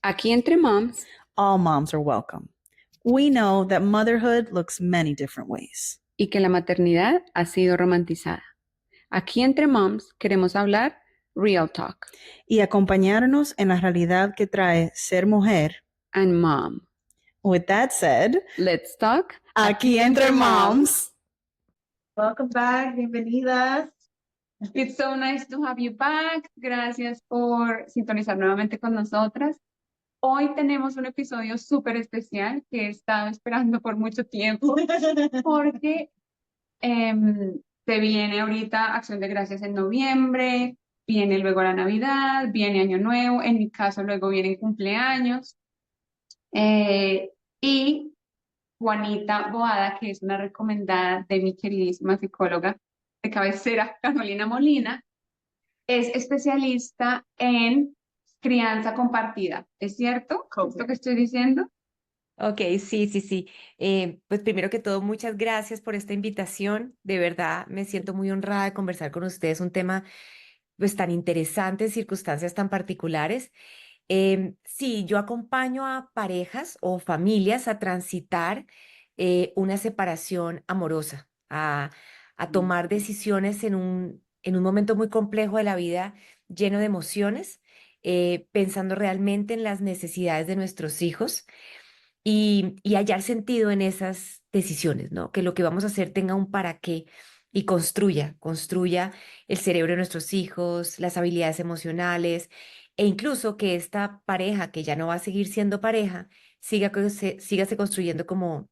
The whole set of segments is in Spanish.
Aquí entre moms All moms are welcome. We know that motherhood looks many different ways. y que la maternidad ha sido romantizada. Aquí entre moms queremos hablar real talk Y acompañarnos en la realidad que trae ser mujer. and mom. With that said, Let's talk aquí entre moms. Welcome back, bienvenidas. It's so nice to have you back. Gracias por sintonizar nuevamente con nosotras. Hoy tenemos un episodio súper especial que he estado esperando por mucho tiempo porque se viene ahorita Acción de Gracias en noviembre, viene luego la Navidad, viene Año Nuevo, en mi caso luego vienen cumpleaños. Y Juanita Boada, que es una recomendada de mi queridísima psicóloga de cabecera, Carolina Molina, es especialista en crianza compartida. ¿Es cierto esto que estoy diciendo? Ok, sí. Pues primero que todo, muchas gracias por esta invitación. De verdad, me siento muy honrada de conversar con ustedes un tema pues tan interesante, en circunstancias tan particulares. Sí, yo acompaño a parejas o familias a transitar una separación amorosa, a tomar decisiones en un momento muy complejo de la vida, lleno de emociones, pensando realmente en las necesidades de nuestros hijos y hallar sentido en esas decisiones, ¿no? Que lo que vamos a hacer tenga un para qué y construya el cerebro de nuestros hijos, las habilidades emocionales e incluso que esta pareja, que ya no va a seguir siendo pareja, sígase construyendo como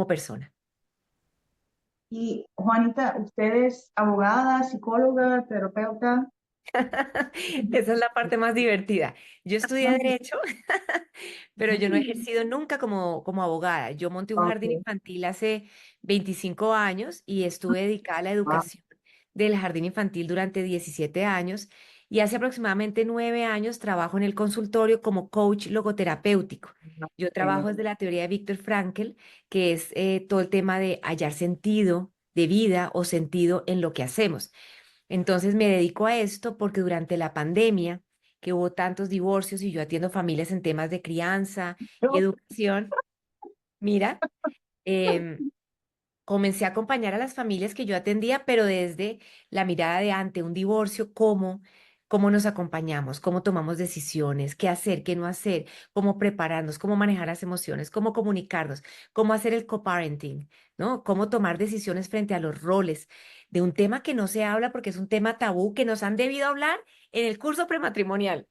persona. Y Juanita, usted es abogada, psicóloga, terapeuta. Esa es la parte más divertida. Yo estudié Derecho, pero yo no he ejercido nunca como abogada. Yo monté un jardín Okay. infantil hace 25 años y estuve dedicada a la educación del jardín infantil durante 17 años y hace aproximadamente 9 años trabajo en el consultorio como coach logoterapéutico. Yo trabajo desde la teoría de Viktor Frankl, que es todo el tema de hallar sentido de vida o sentido en lo que hacemos. Entonces me dedico a esto porque durante la pandemia, que hubo tantos divorcios y yo atiendo familias en temas de crianza y educación, mira, em, comencé a acompañar a las familias que yo atendía, pero desde la mirada de ante un divorcio, cómo nos acompañamos, cómo tomamos decisiones, qué hacer, qué no hacer, cómo prepararnos, cómo manejar las emociones, cómo comunicarnos, cómo hacer el co-parenting, ¿no? Cómo tomar decisiones frente a los roles de un tema que no se habla porque es un tema tabú que nos han debido hablar en el curso prematrimonial.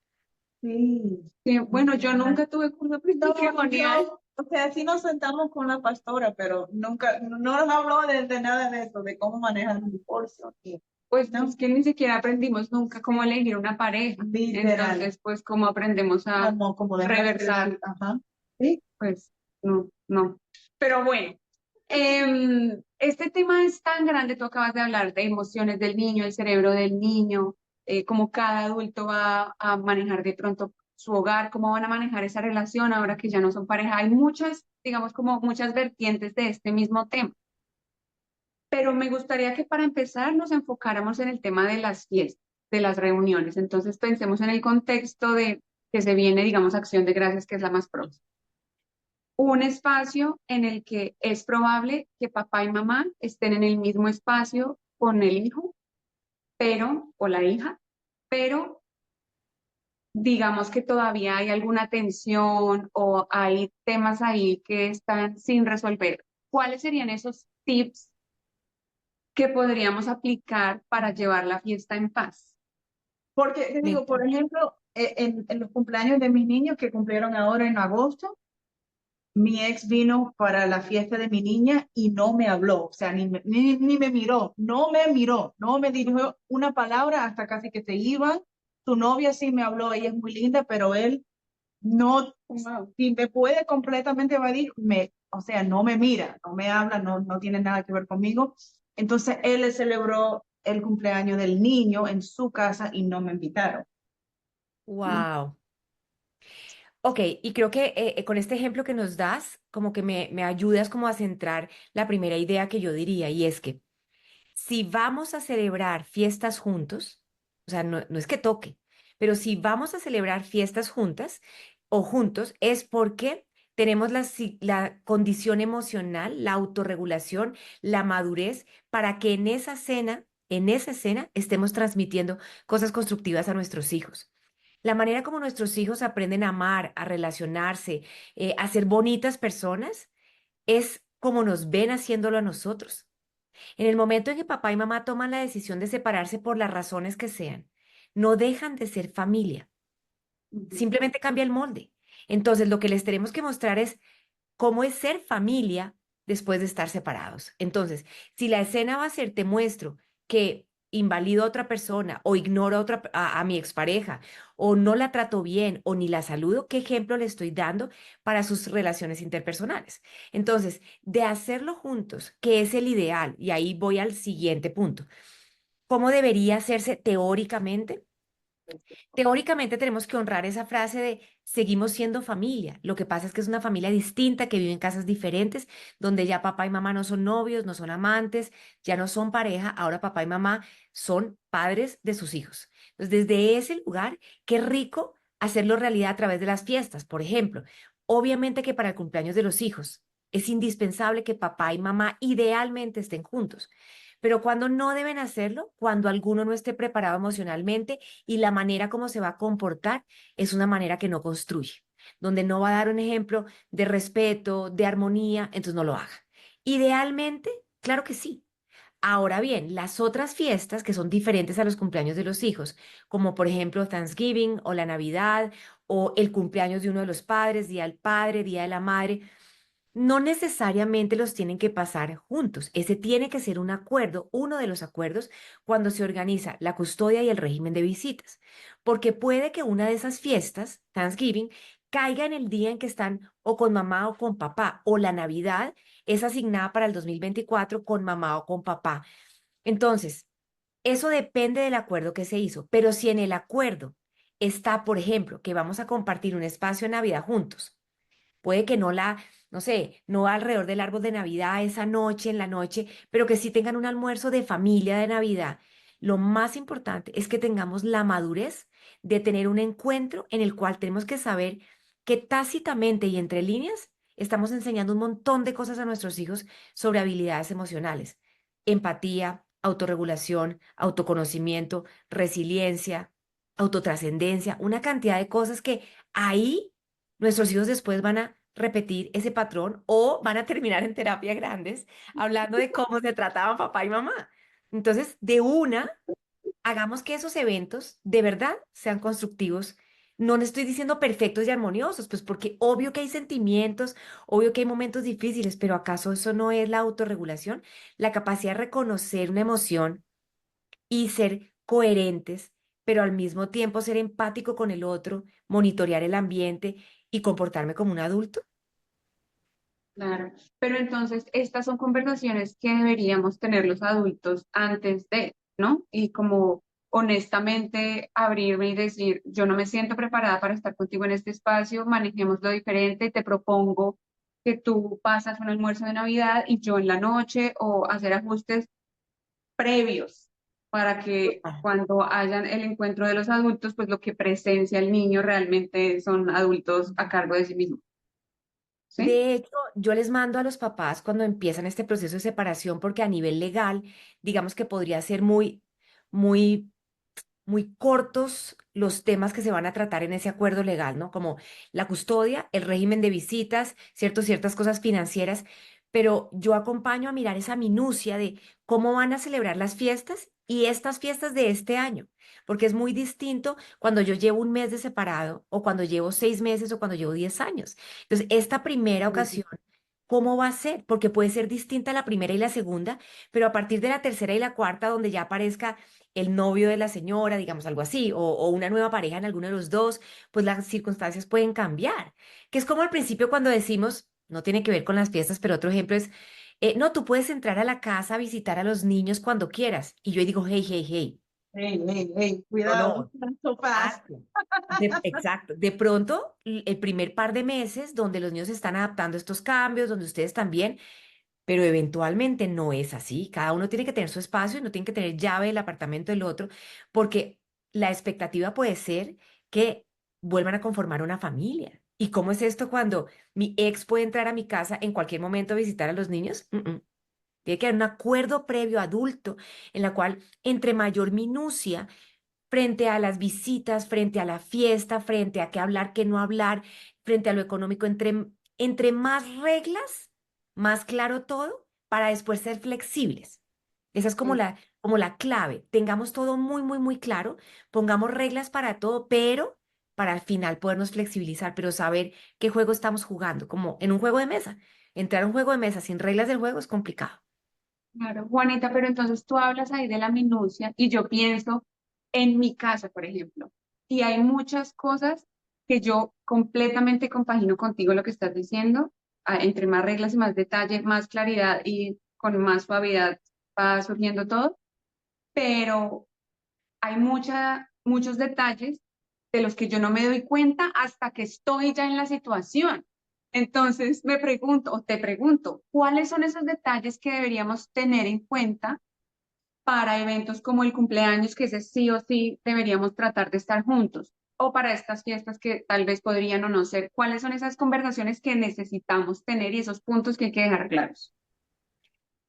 Sí. Sí, bueno, yo nunca tuve curso matrimonial. O sea, sí nos sentamos con la pastora, pero nunca, no nos habló de nada de eso, de cómo manejar un divorcio. Pues No. es que ni siquiera aprendimos nunca cómo elegir una pareja. Literal. Entonces, pues, ¿cómo aprendemos a Como dejar reversar? Ajá. Sí. Pues, no. Pero bueno, este tema es tan grande, tú acabas de hablar de emociones del niño, el cerebro del niño, cómo cada adulto va a manejar de pronto su hogar, cómo van a manejar esa relación ahora que ya no son pareja. Hay muchas, digamos, como muchas vertientes de este mismo tema. Pero me gustaría que para empezar nos enfocáramos en el tema de las fiestas, de las reuniones. Entonces pensemos en el contexto de que se viene, digamos, Acción de Gracias, que es la más próxima. Un espacio en el que es probable que papá y mamá estén en el mismo espacio con el hijo, o la hija, pero digamos que todavía hay alguna tensión o hay temas ahí que están sin resolver. ¿Cuáles serían esos tips que podríamos aplicar para llevar la fiesta en paz? Porque te digo, por ejemplo, en los cumpleaños de mis niños que cumplieron ahora en agosto, mi ex vino para la fiesta de mi niña y no me habló, o sea, ni me miró, no me dirigió una palabra hasta casi que se iban. Su novia sí me habló, ella es muy linda, pero él no, si me puede completamente evadir, o sea, no me mira, no me habla, no tiene nada que ver conmigo. Entonces él le celebró el cumpleaños del niño en su casa y no me invitaron. Wow. Ok, y creo que con este ejemplo que nos das, como que me ayudas como a centrar la primera idea que yo diría, y es que si vamos a celebrar fiestas juntos, o sea, no es que toque, pero si vamos a celebrar fiestas juntas, o juntos es porque tenemos la condición emocional, la autorregulación, la madurez para que en esa escena estemos transmitiendo cosas constructivas a nuestros hijos. La manera como nuestros hijos aprenden a amar, a relacionarse, a ser bonitas personas, es como nos ven haciéndolo a nosotros. En el momento en que papá y mamá toman la decisión de separarse por las razones que sean, no dejan de ser familia, Ujú. simplemente cambia el molde. Entonces, lo que les tenemos que mostrar es cómo es ser familia después de estar separados. Entonces, si la escena va a ser, te muestro que invalido a otra persona o ignoro a mi expareja o no la trato bien o ni la saludo, ¿qué ejemplo le estoy dando para sus relaciones interpersonales? Entonces, de hacerlo juntos, que es el ideal, y ahí voy al siguiente punto, ¿cómo debería hacerse teóricamente? Teóricamente tenemos que honrar esa frase de seguimos siendo familia. Lo que pasa es que es una familia distinta que vive en casas diferentes, donde ya papá y mamá no son novios, no son amantes, ya no son pareja, ahora papá y mamá son padres de sus hijos. Entonces, desde ese lugar, qué rico hacerlo realidad a través de las fiestas. Por ejemplo, obviamente que para el cumpleaños de los hijos es indispensable que papá y mamá idealmente estén juntos. Pero cuando no deben hacerlo, cuando alguno no esté preparado emocionalmente y la manera como se va a comportar es una manera que no construye, donde no va a dar un ejemplo de respeto, de armonía, entonces no lo haga. Idealmente, claro que sí. Ahora bien, las otras fiestas que son diferentes a los cumpleaños de los hijos, como por ejemplo Thanksgiving o la Navidad o el cumpleaños de uno de los padres, Día del Padre, Día de la Madre, no necesariamente los tienen que pasar juntos. Ese tiene que ser un acuerdo, uno de los acuerdos, cuando se organiza la custodia y el régimen de visitas. Porque puede que una de esas fiestas, Thanksgiving, caiga en el día en que están o con mamá o con papá, o la Navidad es asignada para el 2024 con mamá o con papá. Entonces, eso depende del acuerdo que se hizo. Pero si en el acuerdo está, por ejemplo, que vamos a compartir un espacio en Navidad juntos, puede que no sé, no va alrededor del árbol de Navidad esa noche, en la noche, pero que sí tengan un almuerzo de familia de Navidad. Lo más importante es que tengamos la madurez de tener un encuentro en el cual tenemos que saber que tácitamente y entre líneas estamos enseñando un montón de cosas a nuestros hijos sobre habilidades emocionales, empatía, autorregulación, autoconocimiento, resiliencia, autotrascendencia, una cantidad de cosas que ahí nuestros hijos después van a repetir ese patrón o van a terminar en terapia grandes hablando de cómo se trataban papá y mamá. Entonces, de una, hagamos que esos eventos de verdad sean constructivos. No le estoy diciendo perfectos y armoniosos, pues porque obvio que hay sentimientos, obvio que hay momentos difíciles, pero ¿acaso eso no es la autorregulación? La capacidad de reconocer una emoción y ser coherentes, pero al mismo tiempo ser empático con el otro, monitorear el ambiente y comportarme como un adulto. Claro, pero entonces estas son conversaciones que deberíamos tener los adultos antes de, ¿no? Y como honestamente abrirme y decir, yo no me siento preparada para estar contigo en este espacio, manejémoslo diferente, te propongo que tú pasas un almuerzo de Navidad y yo en la noche o hacer ajustes previos para que Ah. cuando hayan el encuentro de los adultos, pues lo que presencia el niño realmente son adultos a cargo de sí mismos, ¿sí? De hecho, yo les mando a los papás cuando empiezan este proceso de separación porque a nivel legal, digamos que podría ser muy muy cortos los temas que se van a tratar en ese acuerdo legal, ¿no? Como la custodia, el régimen de visitas, ciertas cosas financieras, pero yo acompaño a mirar esa minucia de cómo van a celebrar las fiestas y estas fiestas de este año, porque es muy distinto cuando yo llevo un mes de separado o cuando llevo 6 meses o cuando llevo 10 años. Entonces, esta primera ocasión, ¿cómo va a ser? Porque puede ser distinta la primera y la segunda, pero a partir de la tercera y la cuarta, donde ya aparezca el novio de la señora, digamos algo así, o una nueva pareja en alguno de los dos, pues las circunstancias pueden cambiar. Que es como al principio cuando decimos, no tiene que ver con las fiestas, pero otro ejemplo es, no, tú puedes entrar a la casa a visitar a los niños cuando quieras. Y yo digo, hey, hey, hey, Hey, no, cuidado, no. so fast. Exacto. Exacto. De pronto, el primer par de meses donde los niños se están adaptando a estos cambios, donde ustedes también, pero eventualmente no es así. Cada uno tiene que tener su espacio y no tiene que tener llave del apartamento del otro, porque la expectativa puede ser que vuelvan a conformar una familia. ¿Y cómo es esto cuando mi ex puede entrar a mi casa en cualquier momento a visitar a los niños? Tiene que haber un acuerdo previo adulto en la cual entre mayor minucia frente a las visitas, frente a la fiesta, frente a qué hablar, qué no hablar, frente a lo económico, entre más reglas, más claro todo, para después ser flexibles. Esa es como la clave. Tengamos todo muy, muy, muy claro, pongamos reglas para todo, pero para al final podernos flexibilizar, pero saber qué juego estamos jugando, como en un juego de mesa. Entrar a un juego de mesa sin reglas del juego es complicado. Claro, Juanita, pero entonces tú hablas ahí de la minucia y yo pienso en mi casa, por ejemplo, y hay muchas cosas que yo completamente compagino contigo lo que estás diciendo, entre más reglas y más detalle, más claridad y con más suavidad va surgiendo todo, pero hay muchos detalles de los que yo no me doy cuenta hasta que estoy ya en la situación. Entonces me pregunto, o te pregunto, ¿cuáles son esos detalles que deberíamos tener en cuenta para eventos como el cumpleaños, que ese sí o sí deberíamos tratar de estar juntos? O para estas fiestas que tal vez podrían o no ser, ¿cuáles son esas conversaciones que necesitamos tener y esos puntos que hay que dejar claros?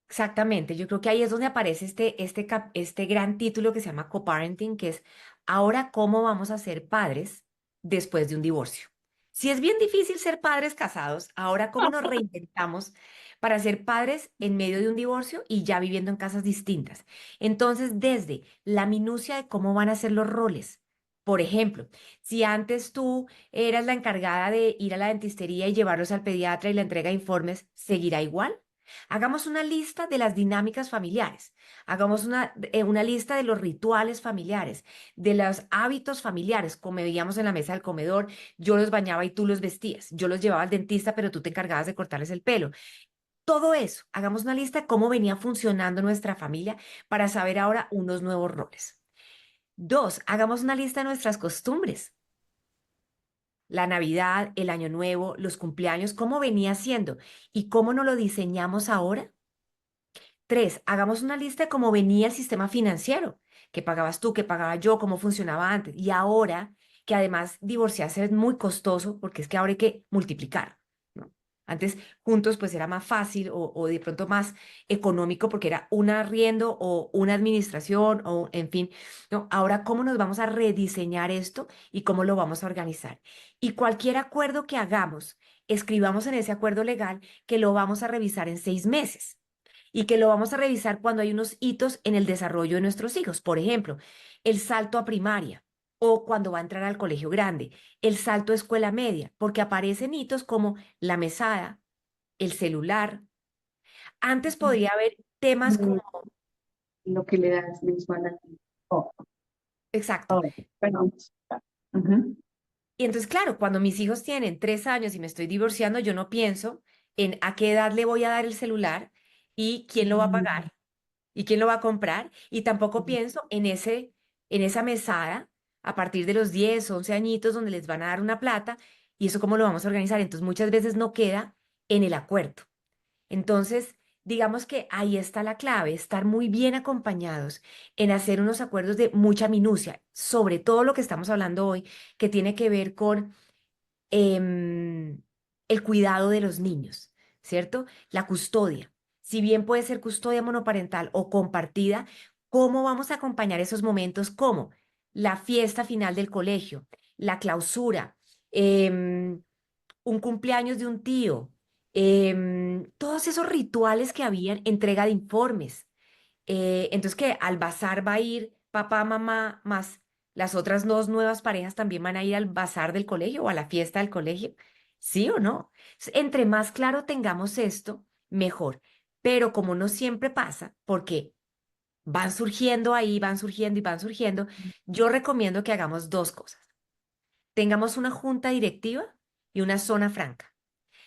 Exactamente, yo creo que ahí es donde aparece este gran título que se llama coparenting, que es ahora cómo vamos a ser padres después de un divorcio. Si es bien difícil ser padres casados, ahora cómo nos reinventamos para ser padres en medio de un divorcio y ya viviendo en casas distintas. Entonces, desde la minucia de cómo van a ser los roles. Por ejemplo, si antes tú eras la encargada de ir a la dentistería y llevarlos al pediatra y la entrega de informes, ¿seguirá igual? Hagamos una lista de las dinámicas familiares, hagamos una lista de los rituales familiares, de los hábitos familiares, como veíamos en la mesa del comedor, yo los bañaba y tú los vestías, yo los llevaba al dentista, pero tú te encargabas de cortarles el pelo. Todo eso, hagamos una lista de cómo venía funcionando nuestra familia para saber ahora unos nuevos roles. Dos, hagamos una lista de nuestras costumbres. La Navidad, el Año Nuevo, los cumpleaños, cómo venía siendo y cómo nos lo diseñamos ahora. Tres, hagamos una lista de cómo venía el sistema financiero, qué pagabas tú, qué pagaba yo, cómo funcionaba antes. Y ahora, que además divorciarse es muy costoso, porque es que ahora hay que multiplicar, ¿no? Antes juntos pues era más fácil o de pronto más económico porque era un arriendo o una administración o en fin, ¿no? Ahora, ¿cómo nos vamos a rediseñar esto y cómo lo vamos a organizar? Y cualquier acuerdo que hagamos, escribamos en ese acuerdo legal que lo vamos a revisar en 6 meses y que lo vamos a revisar cuando hay unos hitos en el desarrollo de nuestros hijos. Por ejemplo, el salto a primaria o cuando va a entrar al colegio grande, el salto a escuela media, porque aparecen hitos como la mesada, el celular. Antes podría haber temas como, Lo que le das mensual a ti. Oh, exacto. oh, perdón. Ujú. Y entonces, claro, cuando mis hijos tienen 3 años y me estoy divorciando, yo no pienso en a qué edad le voy a dar el celular y quién lo va a pagar y quién lo va a comprar. Y tampoco pienso en esa mesada a partir de los 10 11 añitos donde les van a dar una plata y eso cómo lo vamos a organizar. Entonces muchas veces no queda en el acuerdo. Entonces, digamos que ahí está la clave, estar muy bien acompañados en hacer unos acuerdos de mucha minucia, sobre todo lo que estamos hablando hoy, que tiene que ver con em, el cuidado de los niños, ¿cierto? La custodia. Si bien puede ser custodia monoparental o compartida, ¿cómo vamos a acompañar esos momentos como la fiesta final del colegio, la clausura, un cumpleaños de un tío, todos esos rituales que habían, entrega de informes? Entonces, que al bazar va a ir papá, mamá, más las otras dos nuevas parejas también van a ir al bazar del colegio o a la fiesta del colegio. ¿Sí o no? Entre más claro tengamos esto, mejor. Pero como no siempre pasa, porque van surgiendo ahí, van surgiendo y van surgiendo, yo recomiendo que hagamos dos cosas. Tengamos una junta directiva y una zona franca.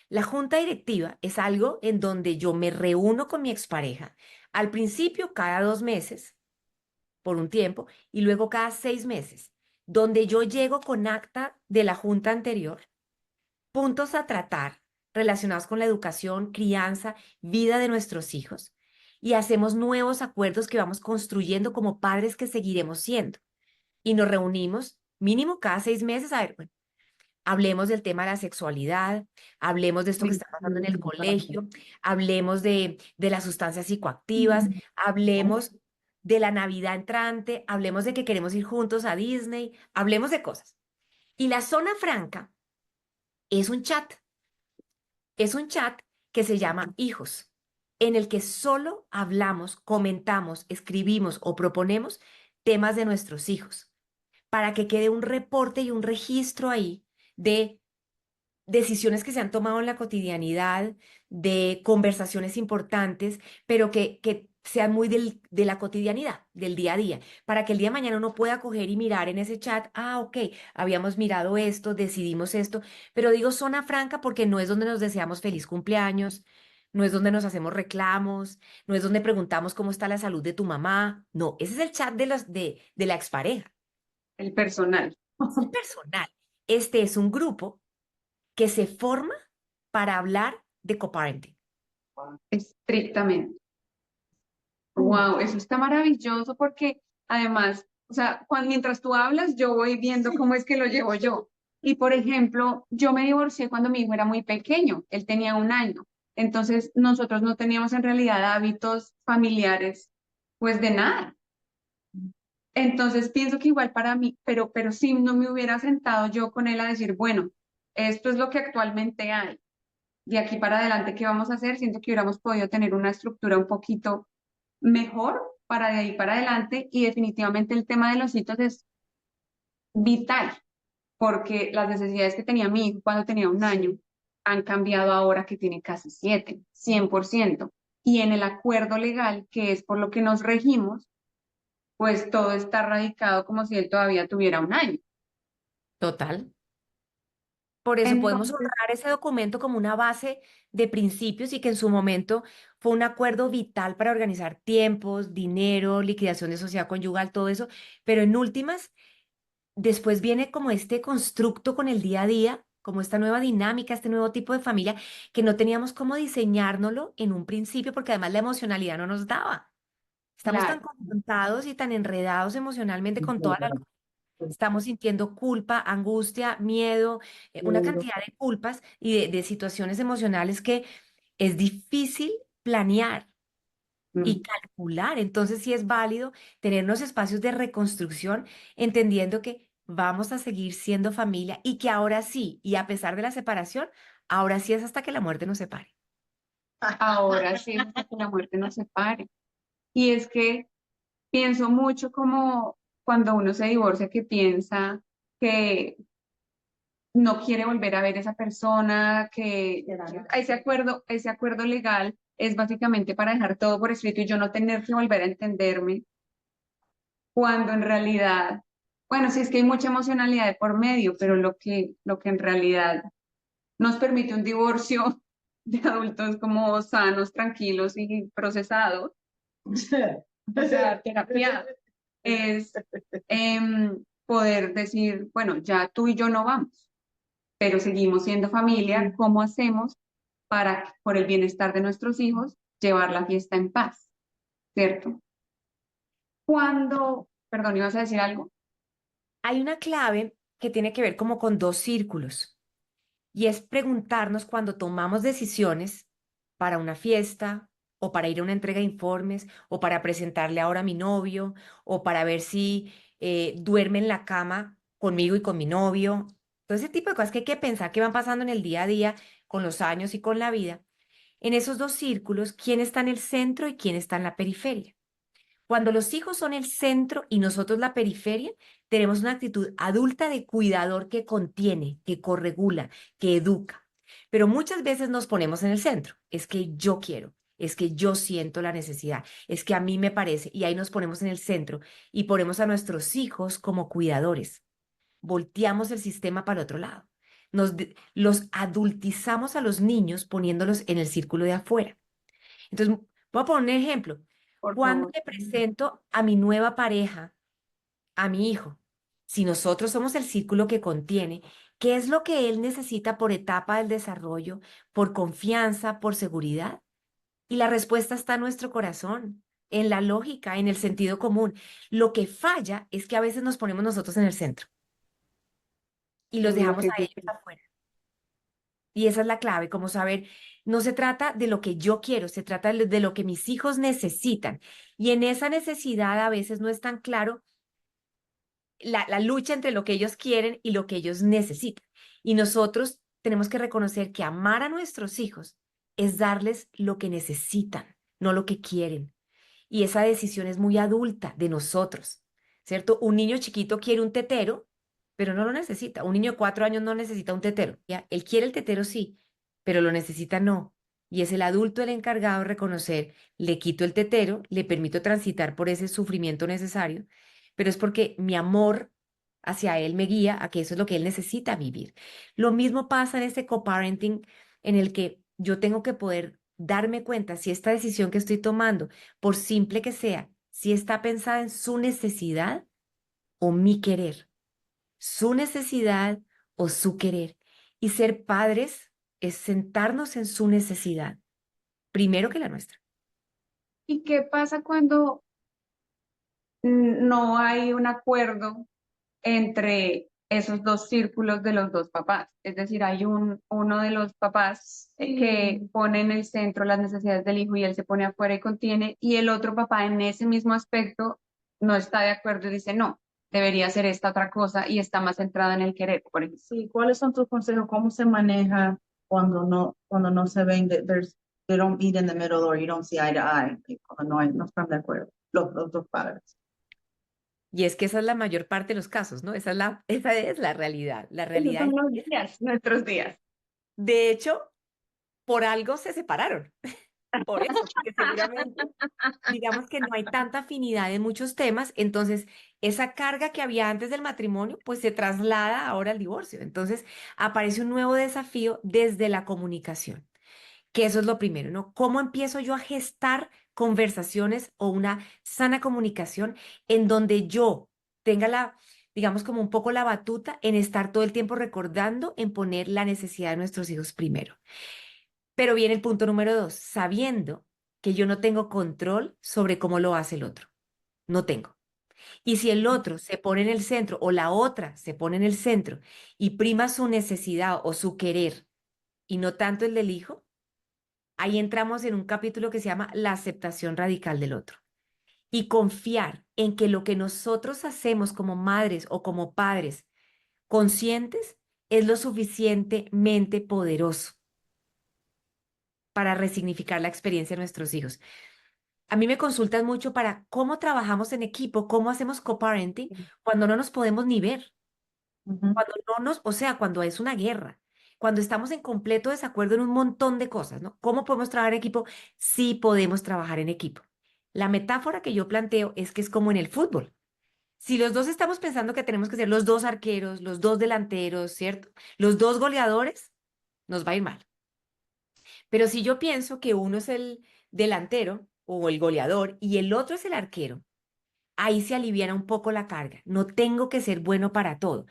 La junta directiva es algo en donde yo me reúno con mi expareja, al principio cada 2 meses, por un tiempo, y luego cada 6 meses, donde yo llego con acta de la junta anterior, puntos a tratar relacionados con la educación, crianza, vida de nuestros hijos, y hacemos nuevos acuerdos que vamos construyendo como padres que seguiremos siendo. Y nos reunimos mínimo cada 6 meses a ver, bueno, Hablemos del tema de la sexualidad, hablemos de esto que está pasando en el colegio, hablemos de las sustancias psicoactivas, hablemos de la Navidad entrante, hablemos de que queremos ir juntos a Disney, hablemos de cosas. Y la zona franca es un chat. Es un chat que se llama Hijos, en el que solo hablamos, comentamos, escribimos o proponemos temas de nuestros hijos, para que quede un reporte y un registro ahí de decisiones que se han tomado en la cotidianidad, de conversaciones importantes, pero que sean muy de la cotidianidad, del día a día, para que el día de mañana uno pueda coger y mirar en ese chat, ah, ok, habíamos mirado esto, decidimos esto, pero digo zona franca porque no es donde nos deseamos feliz cumpleaños, no es donde nos hacemos reclamos, no es donde preguntamos cómo está la salud de tu mamá, no, ese es el chat de la expareja, El personal. es el personal. Este es un grupo que se forma para hablar de coparenting. Estrictamente. Wow, eso está maravilloso porque además, o sea, mientras tú hablas, yo voy viendo cómo es que lo llevo yo. Y por ejemplo, yo me divorcié cuando mi hijo era muy pequeño, él tenía 1 año. Entonces, nosotros no teníamos en realidad hábitos familiares, pues de nada. Entonces, pienso que igual para mí, pero si no me hubiera sentado yo con él a decir, bueno, esto es lo que actualmente hay. De aquí para adelante, ¿qué vamos a hacer? Siento que hubiéramos podido tener una estructura un poquito mejor para de ahí para adelante y definitivamente el tema de los hitos es vital porque las necesidades que tenía mi hijo cuando tenía 1 año han cambiado ahora que tiene casi 7, 100%. Y en el acuerdo legal, que es por lo que nos regimos, pues todo está radicado como si él todavía tuviera 1 año. Total. Por eso podemos Entonces, honrar ese documento como una base de principios y que en su momento fue un acuerdo vital para organizar tiempos, dinero, liquidación de sociedad conyugal, todo eso, pero en últimas, después viene como este constructo con el día a día, como esta nueva dinámica, este nuevo tipo de familia que no teníamos cómo diseñárnoslo en un principio porque además la emocionalidad no nos daba. Estamos tan claro, confrontados y tan enredados emocionalmente con toda la... Estamos sintiendo culpa, angustia, miedo, una cantidad de culpas y de situaciones emocionales que es difícil planear y calcular. Entonces sí es válido tener unos espacios de reconstrucción, entendiendo que vamos a seguir siendo familia y que ahora sí, y a pesar de la separación, ahora sí es hasta que la muerte nos separe. ahora sí, hasta que la muerte nos separe. Y es que pienso mucho como cuando uno se divorcia, que piensa que no quiere volver a ver a esa persona, que ese acuerdo legal es básicamente para dejar todo por escrito y yo no tener que volver a entenderme, cuando en realidad, bueno, sí es que hay mucha emocionalidad de por medio, pero lo que en realidad nos permite un divorcio de adultos como sanos, tranquilos y procesados, o sea, terapia, es poder decir, bueno, ya tú y yo no vamos, pero seguimos siendo familia, ¿cómo hacemos para, por el bienestar de nuestros hijos, llevar la fiesta en paz? ¿Cierto? Perdón, ¿ibas a decir algo? Hay una clave que tiene que ver como con dos círculos. Y es preguntarnos cuando tomamos decisiones para una fiesta o para ir a una entrega de informes o para presentarle ahora a mi novio o para ver si duerme en la cama conmigo y con mi novio. Todo ese tipo de cosas que hay que pensar que van pasando en el día a día, con los años y con la vida. En esos dos círculos, ¿quién está en el centro y quién está en la periferia? Cuando los hijos son el centro y nosotros la periferia, tenemos una actitud adulta de cuidador que contiene, que corregula, que educa. Pero muchas veces nos ponemos en el centro. Es que yo quiero, es que yo siento la necesidad, es que a mí me parece, y ahí nos ponemos en el centro y ponemos a nuestros hijos como cuidadores. Volteamos el sistema para el otro lado. Los adultizamos a los niños poniéndolos en el círculo de afuera. Entonces, voy a poner un ejemplo. Por Cuando favor. le presento a mi nueva pareja, a mi hijo, si nosotros somos el círculo que contiene, ¿qué es lo que él necesita por etapa del desarrollo, por confianza, por seguridad? Y la respuesta está en nuestro corazón, en la lógica, en el sentido común. Lo que falla es que a veces nos ponemos nosotros en el centro. y los en lo dejamos que a yo ellos afuera. Y esa es la clave, como saber, no se trata de lo que yo quiero, se trata de lo que mis hijos necesitan. Y en esa necesidad a veces no es tan claro la lucha entre lo que ellos quieren y lo que ellos necesitan. Y nosotros tenemos que reconocer que amar a nuestros hijos es darles lo que necesitan, no lo que quieren. Y esa decisión es muy adulta de nosotros, ¿cierto? Un niño chiquito quiere un tetero, pero no lo necesita. Un niño de 4 años no necesita un tetero. ¿Ya? Él quiere el tetero, sí, pero lo necesita no. Y es el adulto el encargado de reconocer, le quito el tetero, le permito transitar por ese sufrimiento necesario, pero es porque mi amor hacia él me guía a que eso es lo que él necesita vivir. Lo mismo pasa en este coparenting en el que yo tengo que poder darme cuenta si esta decisión que estoy tomando, por simple que sea, si está pensada en su necesidad o mi querer, su necesidad o su querer. Y ser padres es sentarnos en su necesidad, primero que la nuestra. ¿Y qué pasa cuando no hay un acuerdo entre esos dos círculos de los dos papás? Es decir, hay uno de los papás que pone en el centro las necesidades del hijo y él se pone afuera y contiene, y el otro papá en ese mismo aspecto no está de acuerdo y dice, no, debería ser esta otra cosa y está más centrada en el querer, por ejemplo. Sí, ¿cuáles son tus consejos? ¿Cómo se maneja cuando no se ven, they don't meet in the middle or you don't see eye to eye, cuando no están de acuerdo, los dos padres? Y es que esa es la mayor parte de los casos, ¿no? Esa es la realidad. La Esos realidad son los es, días, nuestros días. de hecho, por algo se separaron. Por eso, porque seguramente, digamos que no hay tanta afinidad en muchos temas, entonces esa carga que había antes del matrimonio, pues se traslada ahora al divorcio. Entonces aparece un nuevo desafío desde la comunicación, que eso es lo primero, ¿no? ¿Cómo empiezo yo a gestar conversaciones o una sana comunicación en donde yo tenga digamos, como un poco la batuta en estar todo el tiempo recordando en poner la necesidad de nuestros hijos primero? Pero viene el punto número 2, sabiendo que yo no tengo control sobre cómo lo hace el otro. No tengo. Y si el otro se pone en el centro o la otra se pone en el centro y prima su necesidad o su querer y no tanto el del hijo, ahí entramos en un capítulo que se llama la aceptación radical del otro. Y confiar en que lo que nosotros hacemos como madres o como padres conscientes es lo suficientemente poderoso para resignificar la experiencia de nuestros hijos. A mí me consultan mucho para cómo trabajamos en equipo, cómo hacemos coparenting cuando no nos podemos ni ver, Ujú. cuando no nos, o sea, cuando es una guerra, cuando estamos en completo desacuerdo en un montón de cosas, ¿no? ¿Cómo podemos trabajar en equipo? Sí podemos trabajar en equipo. La metáfora que yo planteo es que es como en el fútbol. Si los dos estamos pensando que tenemos que ser los dos arqueros, los dos delanteros, ¿cierto? Los dos goleadores, nos va a ir mal. Pero si yo pienso que uno es el delantero o el goleador y el otro es el arquero, ahí se aliviana un poco la carga. No tengo que ser bueno para todo.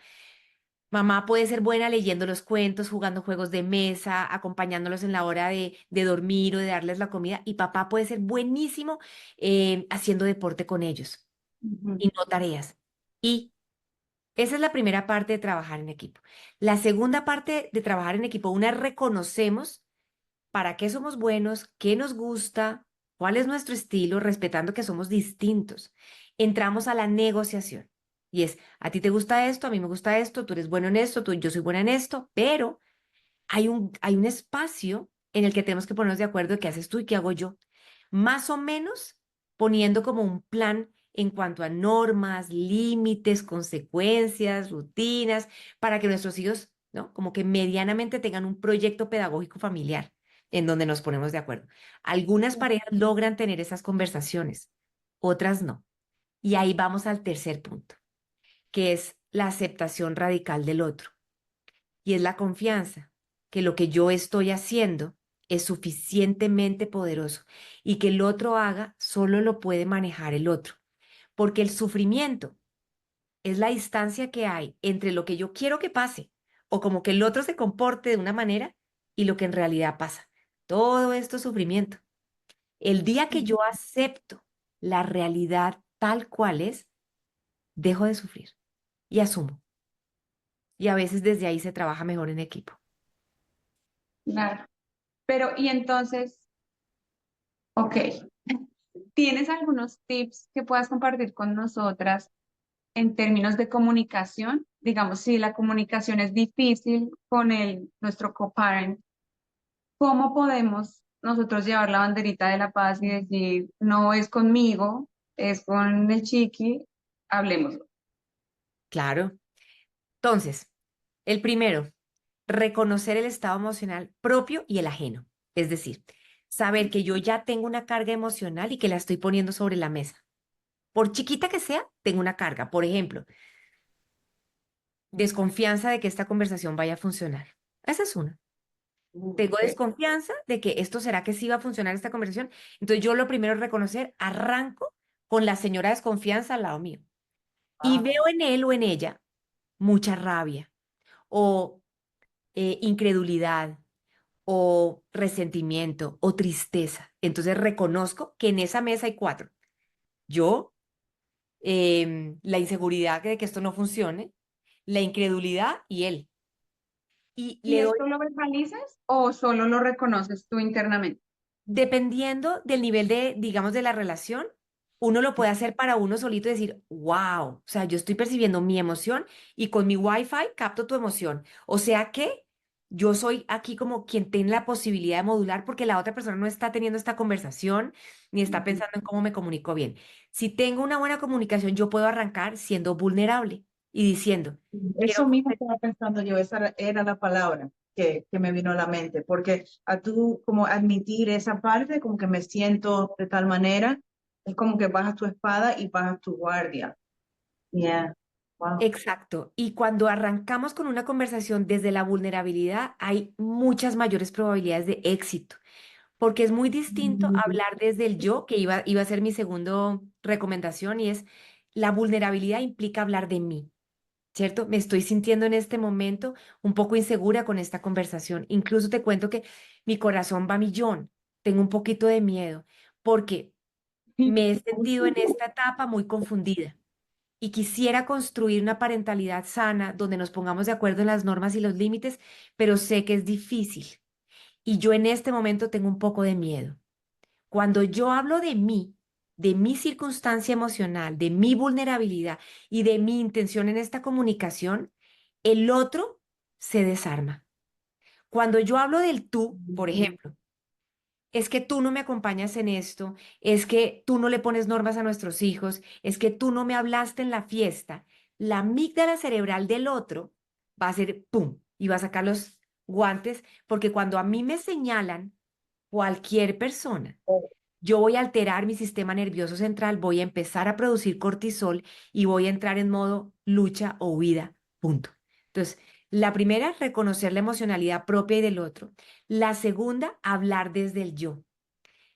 Mamá puede ser buena leyendo los cuentos, jugando juegos de mesa, acompañándolos en la hora de dormir o de darles la comida. Y papá puede ser buenísimo haciendo deporte con ellos Ujú. y no tareas. Y esa es la primera parte de trabajar en equipo. La segunda parte de trabajar en equipo, una reconocemos para qué somos buenos, qué nos gusta, cuál es nuestro estilo, respetando que somos distintos. Entramos a la negociación y es, a ti te gusta esto, a mí me gusta esto, tú eres bueno en esto, yo soy buena en esto, pero hay un espacio en el que tenemos que ponernos de acuerdo de qué haces tú y qué hago yo. Más o menos poniendo como un plan en cuanto a normas, límites, consecuencias, rutinas, para que nuestros hijos, ¿no? Como que medianamente tengan un proyecto pedagógico familiar en donde nos ponemos de acuerdo. Algunas parejas logran tener esas conversaciones, otras no. Y ahí vamos al tercer punto, que es la aceptación radical del otro. Y es la confianza que lo que yo estoy haciendo es suficientemente poderoso y que el otro haga solo lo puede manejar el otro. Porque el sufrimiento es la distancia que hay entre lo que yo quiero que pase o como que el otro se comporte de una manera y lo que en realidad pasa. Todo esto es sufrimiento. El día que yo acepto la realidad tal cual es, dejo de sufrir y asumo. Y a veces desde ahí se trabaja mejor en equipo. Claro. Pero, y entonces, ok, ¿tienes algunos tips que puedas compartir con nosotras en términos de comunicación? Digamos, si la comunicación es difícil con nuestro co-parent, ¿cómo podemos nosotros llevar la banderita de la paz y decir, no es conmigo, es con el chiqui, hablemos? Claro. Entonces, el primero, reconocer el estado emocional propio y el ajeno. Es decir, saber que yo ya tengo una carga emocional y que la estoy poniendo sobre la mesa. Por chiquita que sea, tengo una carga. Por ejemplo, desconfianza de que esta conversación vaya a funcionar. Esa es una. Tengo Ok. desconfianza de que esto será que sí va a funcionar esta conversación. Entonces yo lo primero es reconocer, arranco con la señora desconfianza al lado mío y veo en él o en ella mucha rabia o incredulidad o resentimiento o tristeza. Entonces reconozco que en esa mesa hay cuatro. Yo, la inseguridad de que esto no funcione, la incredulidad y él. Y ¿Y le doy, esto lo verbalizas o solo lo reconoces tú internamente? dependiendo del nivel de, digamos, de la relación, uno lo puede hacer para uno solito y decir, wow, o sea, yo estoy percibiendo mi emoción y con mi Wi-Fi capto tu emoción. O sea que yo soy aquí como quien tiene la posibilidad de modular porque la otra persona no está teniendo esta conversación ni está pensando en cómo me comunico bien. Si tengo una buena comunicación, yo puedo arrancar siendo vulnerable y diciendo, quiero Eso mismo estaba pensando yo, esa era la palabra que me vino a la mente, porque a tú como admitir esa parte, como que me siento de tal manera, es como que bajas tu espada y bajas tu guardia. Yeah. Wow. exacto. Y cuando arrancamos con una conversación desde la vulnerabilidad, hay muchas mayores probabilidades de éxito, porque es muy distinto hablar desde el yo, que iba a ser mi segundo recomendación, y es la vulnerabilidad implica hablar de mí, ¿cierto? Me estoy sintiendo en este momento un poco insegura con esta conversación. Incluso te cuento que mi corazón va a millón, tengo un poquito de miedo, porque me he sentido en esta etapa muy confundida y quisiera construir una parentalidad sana donde nos pongamos de acuerdo en las normas y los límites, pero sé que es difícil y yo en este momento tengo un poco de miedo. Cuando yo hablo de mi circunstancia emocional, de mi vulnerabilidad y de mi intención en esta comunicación, el otro se desarma. Cuando yo hablo del tú, por ejemplo, es que tú no me acompañas en esto, es que tú no le pones normas a nuestros hijos, es que tú no me hablaste en la fiesta, la amígdala cerebral del otro va a hacer pum y va a sacar los guantes, porque cuando a mí me señalan cualquier persona, yo voy a alterar mi sistema nervioso central, voy a empezar a producir cortisol y voy a entrar en modo lucha o huida, punto. Entonces, la primera, reconocer la emocionalidad propia y del otro. La segunda, hablar desde el yo.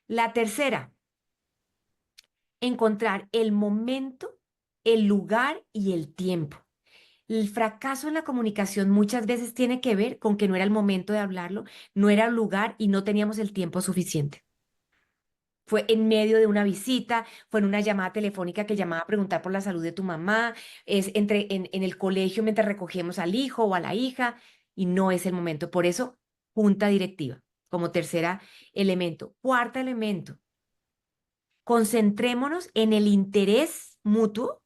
La tercera, encontrar el momento, el lugar y el tiempo. El fracaso en la comunicación muchas veces tiene que ver con que no era el momento de hablarlo, no era el lugar y no teníamos el tiempo suficiente. Fue en medio de una visita, fue en una llamada telefónica que llamaba a preguntar por la salud de tu mamá, es en el colegio mientras recogemos al hijo o a la hija y no es el momento. Por eso, junta directiva como tercera elemento. Cuarto elemento, concentrémonos en el interés mutuo,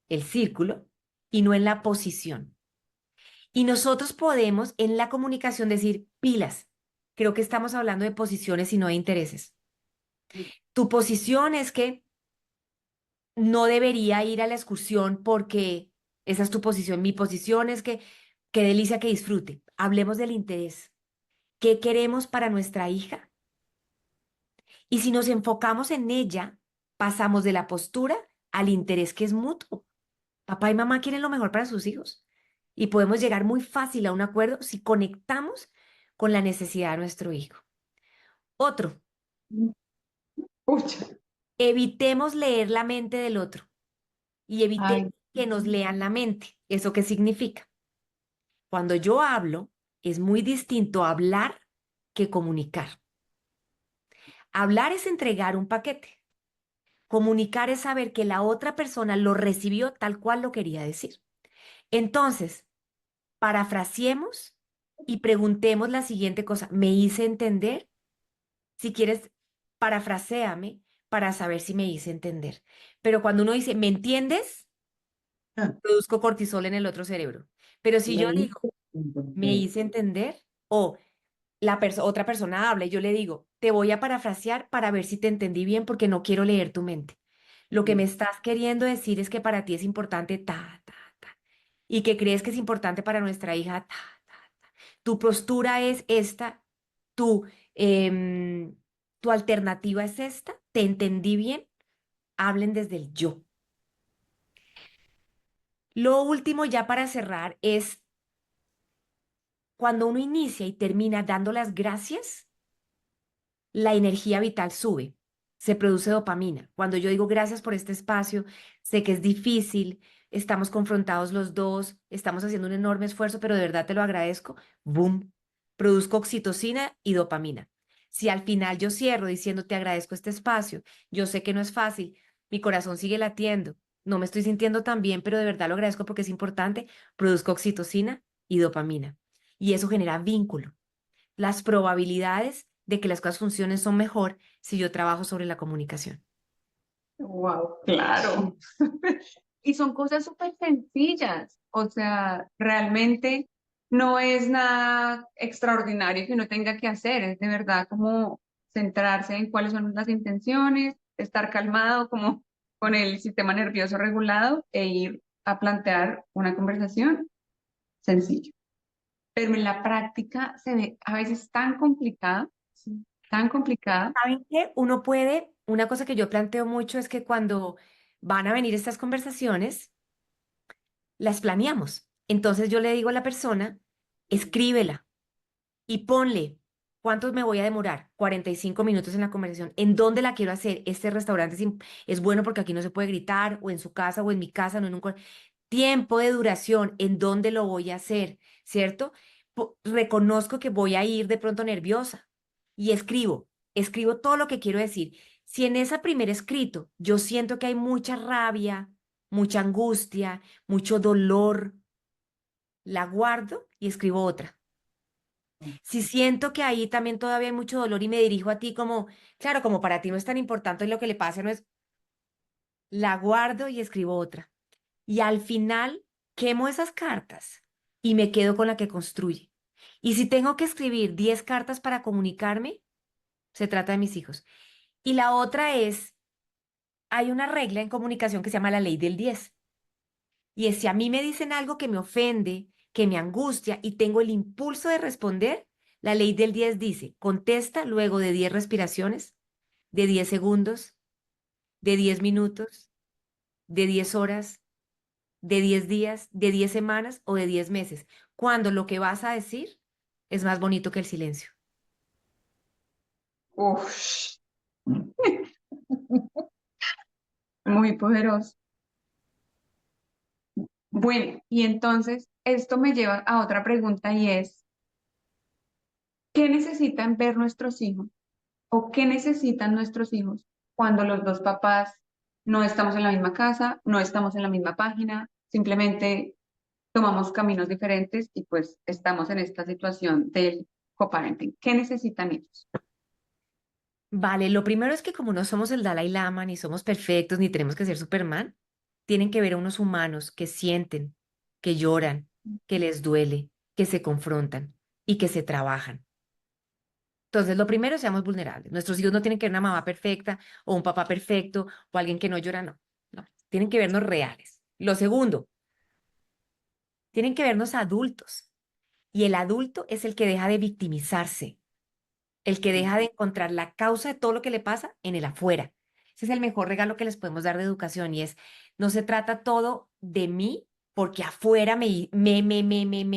el círculo, y no en la posición. Y nosotros podemos en la comunicación decir pilas. Creo que estamos hablando de posiciones y no de intereses. Tu posición es que no debería ir a la excursión porque esa es tu posición. Mi posición es que qué delicia que disfrute. Hablemos del interés. ¿Qué queremos para nuestra hija? Y si nos enfocamos en ella, pasamos de la postura al interés que es mutuo. Papá y mamá quieren lo mejor para sus hijos y podemos llegar muy fácil a un acuerdo si conectamos con la necesidad de nuestro hijo. Otro, Pucha. evitemos leer la mente del otro y evitemos Ay, que nos lean la mente. ¿Eso qué significa? Cuando yo hablo, es muy distinto hablar que comunicar. Hablar es entregar un paquete. Comunicar es saber que la otra persona lo recibió tal cual lo quería decir. Entonces, parafraseemos y preguntemos la siguiente cosa. ¿Me hice entender? Si quieres, parafraséame para saber si me hice entender. Pero cuando uno dice, ¿me entiendes? Ah, Produzco cortisol en el otro cerebro. Pero si yo me digo, hice ¿me entender. hice entender? O otra persona habla y yo le digo, te voy a parafrasear para ver si te entendí bien porque no quiero leer tu mente. Lo que me estás queriendo decir es que para ti es importante ta, y que crees que es importante para nuestra hija ta. Tu postura es esta, tu, em, tu alternativa es esta, ¿te entendí bien? Hablen desde el yo. Lo último ya para cerrar es cuando uno inicia y termina dando las gracias, la energía vital sube, se produce dopamina. Cuando yo digo gracias por este espacio, sé que es difícil, estamos confrontados los dos, estamos haciendo un enorme esfuerzo, pero de verdad te lo agradezco, boom, produzco oxitocina y dopamina. Si al final yo cierro diciendo te agradezco este espacio, yo sé que no es fácil, mi corazón sigue latiendo, no me estoy sintiendo tan bien, pero de verdad lo agradezco porque es importante, produzco oxitocina y dopamina. Y eso genera vínculo. Las probabilidades de que las cosas funcionen son mejor si yo trabajo sobre la comunicación. Wow, claro. Y son cosas súper sencillas, o sea, realmente no es nada extraordinario que uno tenga que hacer, es de verdad como centrarse en cuáles son las intenciones, estar calmado como con el sistema nervioso regulado e ir a plantear una conversación sencilla. Pero en la práctica se ve a veces tan complicada, sí, tan complicada. ¿Saben qué? Uno puede, una cosa que yo planteo mucho es que cuando van a venir estas conversaciones, las planeamos. Entonces yo le digo a la persona, escríbela y ponle, ¿cuántos me voy a demorar? 45 minutos en la conversación. ¿En dónde la quiero hacer? Este restaurante es bueno porque aquí no se puede gritar, o en su casa, o en mi casa, no en un... Tiempo de duración, ¿en dónde lo voy a hacer? ¿Cierto? Reconozco que voy a ir de pronto nerviosa y escribo todo lo que quiero decir. Si en ese primer escrito yo siento que hay mucha rabia, mucha angustia, mucho dolor, la guardo y escribo otra. Si siento que ahí también todavía hay mucho dolor y me dirijo a ti como, claro, como para ti no es tan importante lo que le pase, no es, la guardo y escribo otra. Y al final quemo esas cartas y me quedo con la que construye. Y si tengo que escribir 10 cartas para comunicarme, se trata de mis hijos. Y la otra es, hay una regla en comunicación que se llama la ley del 10. Y es si a mí me dicen algo que me ofende, que me angustia y tengo el impulso de responder, la ley del 10 dice, contesta luego de 10 respiraciones, de 10 segundos, de 10 minutos, de 10 horas, de 10 días, de 10 semanas o de 10 meses, cuando lo que vas a decir es más bonito que el silencio. Uf, muy poderoso. Bueno, y entonces esto me lleva a otra pregunta y es, ¿qué necesitan ver nuestros hijos o qué necesitan nuestros hijos cuando los dos papás no estamos en la misma casa, no estamos en la misma página, simplemente tomamos caminos diferentes y pues estamos en esta situación del coparenting? ¿Qué necesitan ellos? Vale, lo primero es que como no somos el Dalai Lama, ni somos perfectos, ni tenemos que ser Superman, tienen que ver a unos humanos que sienten, que lloran, que les duele, que se confrontan y que se trabajan. Entonces, lo primero, seamos vulnerables. Nuestros hijos no tienen que ver una mamá perfecta o un papá perfecto o alguien que no llora, no. No, tienen que vernos reales. Lo segundo, tienen que vernos adultos. Y el adulto es el que deja de victimizarse, el que deja de encontrar la causa de todo lo que le pasa en el afuera. Ese es el mejor regalo que les podemos dar de educación y es, no se trata todo de mí porque afuera me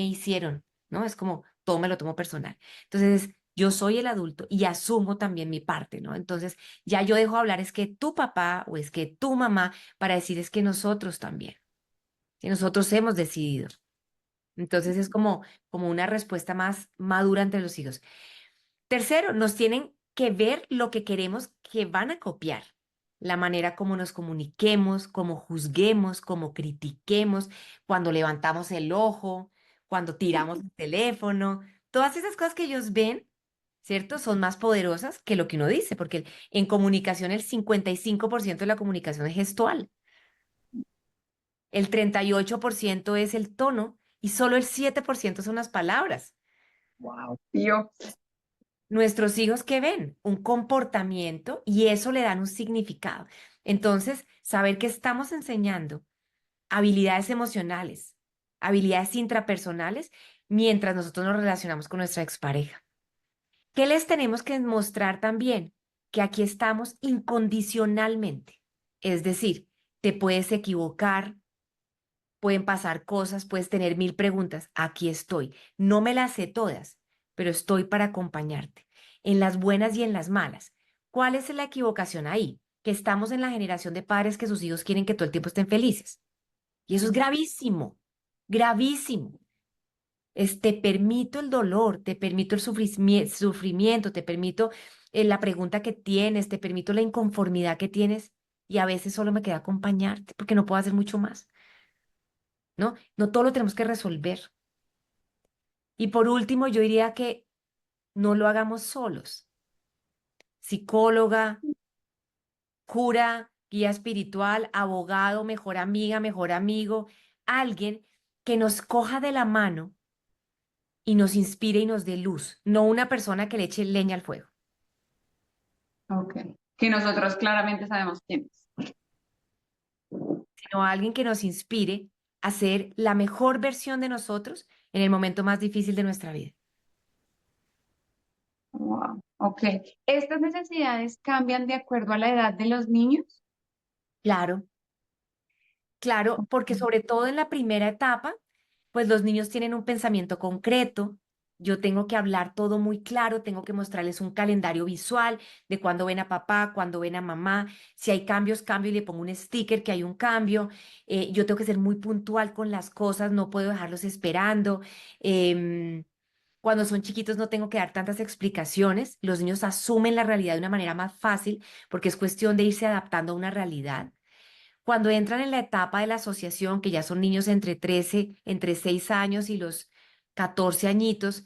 hicieron, ¿no? Es como, todo me lo tomo personal. Entonces, yo soy el adulto y asumo también mi parte, ¿no? Entonces, ya yo dejo de hablar es que tu papá o es que tu mamá para decir es que nosotros también, que nosotros hemos decidido. Entonces, es como una respuesta más madura entre los hijos. Tercero, nos tienen que ver lo que queremos que van a copiar. La manera como nos comuniquemos, cómo juzguemos, cómo critiquemos, cuando levantamos el ojo, cuando tiramos el teléfono, todas esas cosas que ellos ven, ¿cierto? Son más poderosas que lo que uno dice, porque en comunicación el 55% de la comunicación es gestual, el 38% es el tono y solo el 7% son las palabras. Wow, Dios. Nuestros hijos, ¿qué ven? Un comportamiento y eso le dan un significado. Entonces, saber que estamos enseñando habilidades emocionales, habilidades intrapersonales, mientras nosotros nos relacionamos con nuestra expareja. ¿Qué les tenemos que mostrar también? Que aquí estamos incondicionalmente. Es decir, te puedes equivocar, pueden pasar cosas, puedes tener 1000 preguntas. Aquí estoy. No me las sé todas, pero estoy para acompañarte en las buenas y en las malas. ¿Cuál es la equivocación ahí? Que estamos en la generación de padres que sus hijos quieren que todo el tiempo estén felices. Y eso es gravísimo, gravísimo. Te permito el dolor, te permito el sufrimiento, te permito la pregunta que tienes, te permito la inconformidad que tienes y a veces solo me queda acompañarte porque no puedo hacer mucho más, ¿no? No todo lo tenemos que resolver. Y por último, yo diría que no lo hagamos solos. Psicóloga, cura, guía espiritual, abogado, mejor amiga, mejor amigo, alguien que nos coja de la mano y nos inspire y nos dé luz, no una persona que le eche leña al fuego. Ok. Que nosotros claramente sabemos quién es. Sino alguien que nos inspire a ser la mejor versión de nosotros en el momento más difícil de nuestra vida. Wow. Ok. ¿Estas necesidades cambian de acuerdo a la edad de los niños? Claro, claro, porque sobre todo en la primera etapa, pues los niños tienen un pensamiento concreto. Yo tengo que hablar todo muy claro, tengo que mostrarles un calendario visual de cuándo ven a papá, cuándo ven a mamá. Si hay cambios, cambio y le pongo un sticker que hay un cambio. Yo tengo que ser muy puntual con las cosas, no puedo dejarlos esperando. Em, Cuando son chiquitos no tengo que dar tantas explicaciones. Los niños asumen la realidad de una manera más fácil porque es cuestión de irse adaptando a una realidad. Cuando entran en la etapa de la asociación, que ya son niños entre 6 años y los 14 añitos,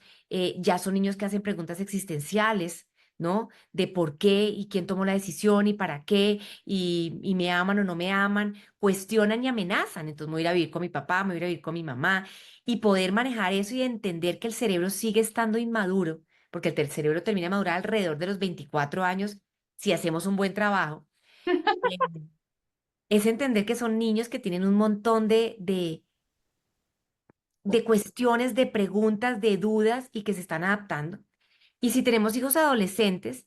ya son niños que hacen preguntas existenciales, ¿no? De por qué y quién tomó la decisión y para qué y me aman o no me aman, cuestionan y amenazan. Entonces me voy a ir a vivir con mi papá, me voy a ir a vivir con mi mamá y poder manejar eso y entender que el cerebro sigue estando inmaduro, porque el cerebro termina de madurar alrededor de los 24 años si hacemos un buen trabajo. Es entender que son niños que tienen un montón de cuestiones, de preguntas, de dudas y que se están adaptando. Y si tenemos hijos adolescentes,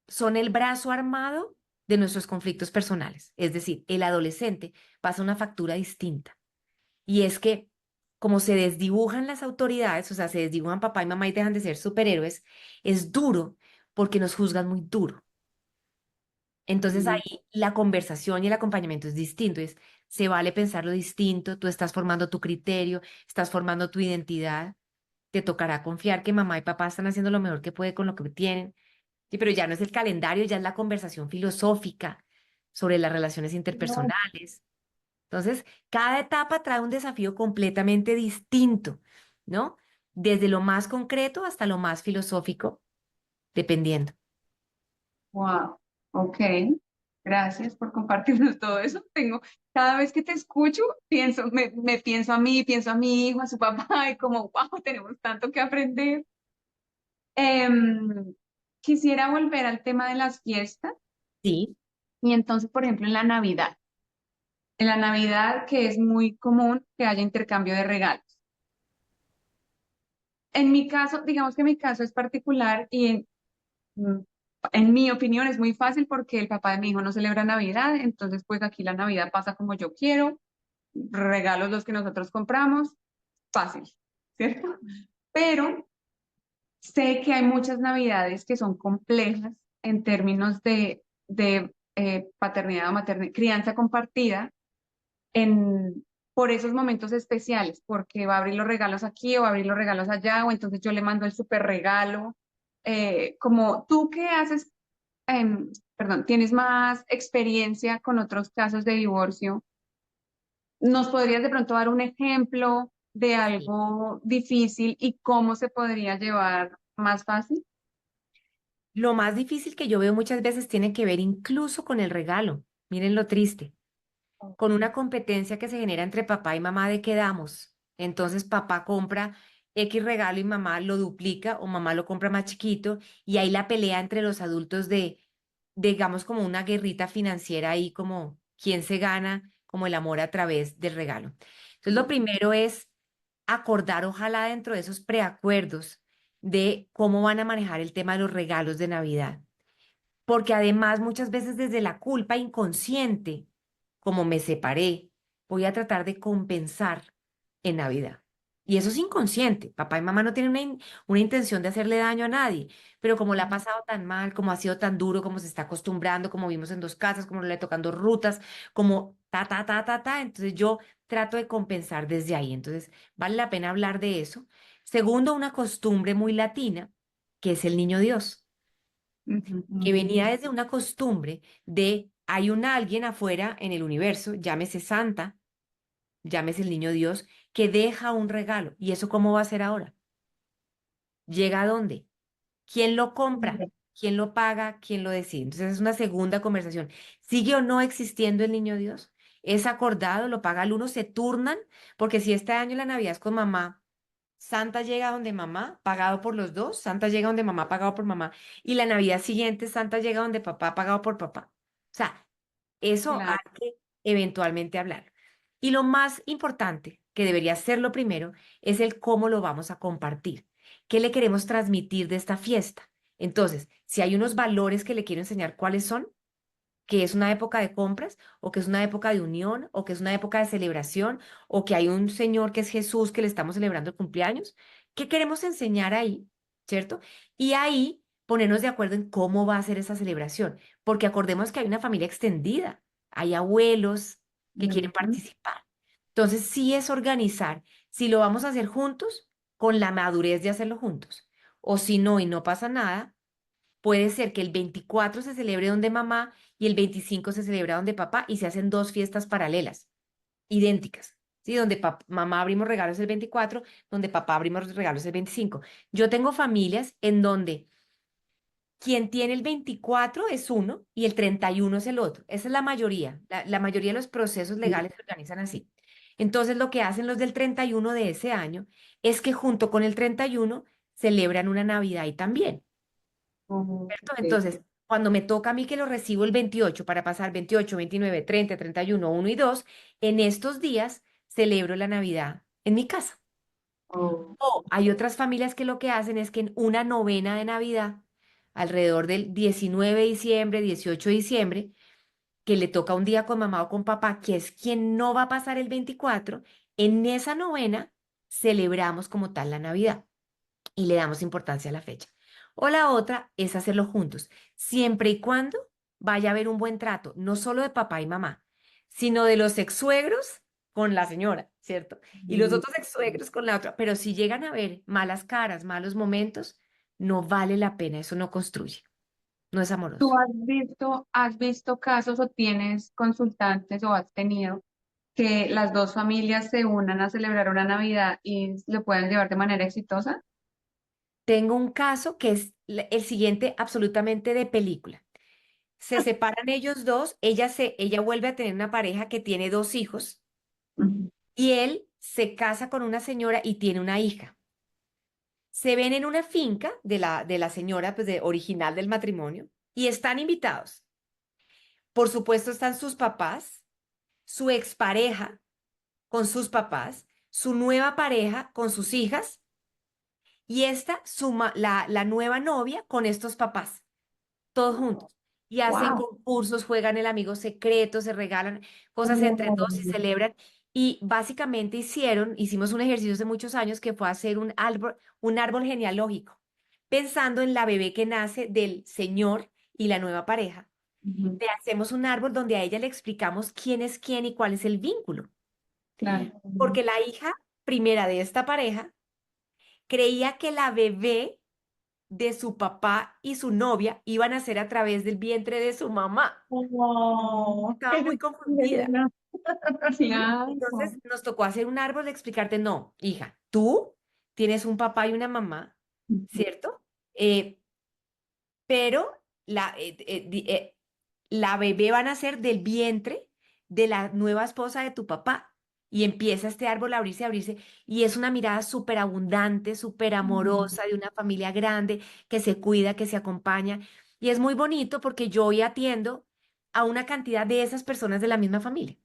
son el brazo armado de nuestros conflictos personales. Es decir, el adolescente pasa una factura distinta. Y es que como se desdibujan las autoridades, o sea, se desdibujan papá y mamá y dejan de ser superhéroes, es duro porque nos juzgan muy duro. Entonces Mm. ahí la conversación y el acompañamiento es distinto, se vale pensarlo distinto, tú estás formando tu criterio, estás formando tu identidad, te tocará confiar que mamá y papá están haciendo lo mejor que puede con lo que tienen, sí, pero ya no es el calendario, ya es la conversación filosófica sobre las relaciones No. interpersonales. Entonces, cada etapa trae un desafío completamente distinto, ¿no? Desde lo más concreto hasta lo más filosófico, dependiendo. Wow. Ok. Gracias por compartirnos todo eso. Cada vez que te escucho, me pienso a mí, pienso a mi hijo, a su papá, y como, wow, tenemos tanto que aprender. Em, Quisiera volver al tema de las fiestas. Sí, Y entonces, por ejemplo, en la Navidad, que es muy común que haya intercambio de regalos. En mi caso, digamos que mi caso es particular y mm, en mi opinión es muy fácil porque el papá de mi hijo no celebra Navidad, entonces pues aquí la Navidad pasa como yo quiero, regalos los que nosotros compramos, fácil, ¿cierto? Pero sé que hay muchas Navidades que son complejas en términos de paternidad o maternidad, crianza compartida en, por esos momentos especiales, porque va a abrir los regalos aquí o va a abrir los regalos allá, o entonces yo le mando el super regalo. Como tú que haces, perdón, tienes más experiencia con otros casos de divorcio, ¿nos podrías de pronto dar un ejemplo? de Sí. algo difícil y cómo se podría llevar más fácil? Lo más difícil que yo veo muchas veces tiene que ver incluso con el regalo. Miren lo triste, con una competencia que se genera entre papá y mamá de qué damos. Entonces papá compra X regalo y mamá lo duplica o mamá lo compra más chiquito y ahí la pelea entre los adultos de, digamos, como una guerrita financiera ahí, como quién se gana, como el amor a través del regalo. Entonces lo primero es acordar, ojalá dentro de esos preacuerdos, de cómo van a manejar el tema de los regalos de Navidad. Porque además muchas veces desde la culpa inconsciente, como me separé, voy a tratar de compensar en Navidad. Y eso es inconsciente. Papá y mamá no tienen una intención de hacerle daño a nadie, pero como la ha pasado tan mal, como ha sido tan duro, como se está acostumbrando, como vimos en dos casas, como le tocan dos rutas, como entonces yo trato de compensar desde ahí. Entonces, vale la pena hablar de eso. Segundo, una costumbre muy latina, que es el niño Dios, Ujú. que venía desde una costumbre de hay un alguien afuera en el universo, llámese Santa, llámese el niño Dios, que deja un regalo. ¿Y eso cómo va a ser ahora? ¿Llega a dónde? ¿Quién lo compra? ¿Quién lo paga? ¿Quién lo decide? Entonces es una segunda conversación. ¿Sigue o no existiendo el niño Dios? ¿Es acordado? ¿Lo paga el uno? ¿Se turnan? Porque si este año la Navidad es con mamá, Santa llega donde mamá, pagado por los dos, Santa llega donde mamá, pagado por mamá, y la Navidad siguiente Santa llega donde papá, pagado por papá. O sea, eso hay Claro. que eventualmente hablar. Y lo más importante, que debería ser lo primero, es el cómo lo vamos a compartir. ¿Qué le queremos transmitir de esta fiesta? Entonces, si hay unos valores que le quiero enseñar, ¿cuáles son? Que es una época de compras, o que es una época de unión, o que es una época de celebración, o que hay un Señor que es Jesús que le estamos celebrando el cumpleaños. ¿Qué queremos enseñar ahí? ¿Cierto? Y ahí ponernos de acuerdo en cómo va a ser esa celebración, porque acordemos que hay una familia extendida, hay abuelos que quieren Ujú. participar. Entonces, sí es organizar, si lo vamos a hacer juntos, con la madurez de hacerlo juntos, o si no y no pasa nada. Puede ser que el 24 se celebre donde mamá y el 25 se celebra donde papá y se hacen dos fiestas paralelas, idénticas, ¿sí? Donde mamá abrimos regalos el 24, donde papá abrimos regalos el 25. Yo tengo familias en donde quien tiene el 24 es uno y el 31 es el otro. Esa es la mayoría. La mayoría de los procesos legales se organizan así. Entonces, lo que hacen los del 31 de ese año es que junto con el 31 celebran una Navidad ahí también. Oh, ¿Cierto? ok. Entonces, cuando me toca a mí que lo recibo el 28 para pasar 28, 29, 30, 31, 1 y 2, en estos días celebro la Navidad en mi casa. Oh, O hay otras familias que lo que hacen es que en una novena de Navidad, alrededor del 19 de diciembre, 18 de diciembre, que le toca un día con mamá o con papá, que es quien no va a pasar el 24, en esa novena celebramos como tal la Navidad y le damos importancia a la fecha. O la otra es hacerlo juntos, siempre y cuando vaya a haber un buen trato, no solo de papá y mamá, sino de los ex-suegros con la señora, ¿cierto? Y los mm. otros ex-suegros con la otra. Pero si llegan a ver malas caras, malos momentos, no vale la pena, eso no construye, no es ¿Tú amoroso. has visto casos o tienes consultantes o has tenido que las dos familias se unan a celebrar una Navidad y lo puedan llevar de manera exitosa? Tengo un caso que es el siguiente absolutamente de película. Se separan ellos dos, ella vuelve a tener una pareja que tiene dos hijos Ujú. y él se casa con una señora y tiene una hija. Se ven en una finca de la señora, pues de original del matrimonio, y están invitados. Por supuesto, están sus papás, su expareja con sus papás, su nueva pareja con sus hijas, y esta, la nueva novia con estos papás, todos juntos. Y hacen Wow. concursos, juegan el amigo secreto, se regalan cosas entre todos y Oh. celebran. Y básicamente hicimos un ejercicio hace muchos años que fue hacer un árbol genealógico, pensando en la bebé que nace del señor y la nueva pareja. Ujú. Le hacemos un árbol donde a ella le explicamos quién es quién y cuál es el vínculo. Claro. Porque la hija primera de esta pareja creía que la bebé de su papá y su novia iban a ser a través del vientre de su mamá. Oh, Estaba qué muy confundida. tierna. Claro. Entonces nos tocó hacer un árbol de explicarte, no, hija, tú tienes un papá y una mamá, ¿cierto? Eh, pero la bebé van a ser del vientre de la nueva esposa de tu papá. Y empieza este árbol a abrirse, y es una mirada súper abundante, súper amorosa de una familia grande que se cuida, que se acompaña. Y es muy bonito porque yo hoy atiendo a una cantidad de esas personas de la misma familia.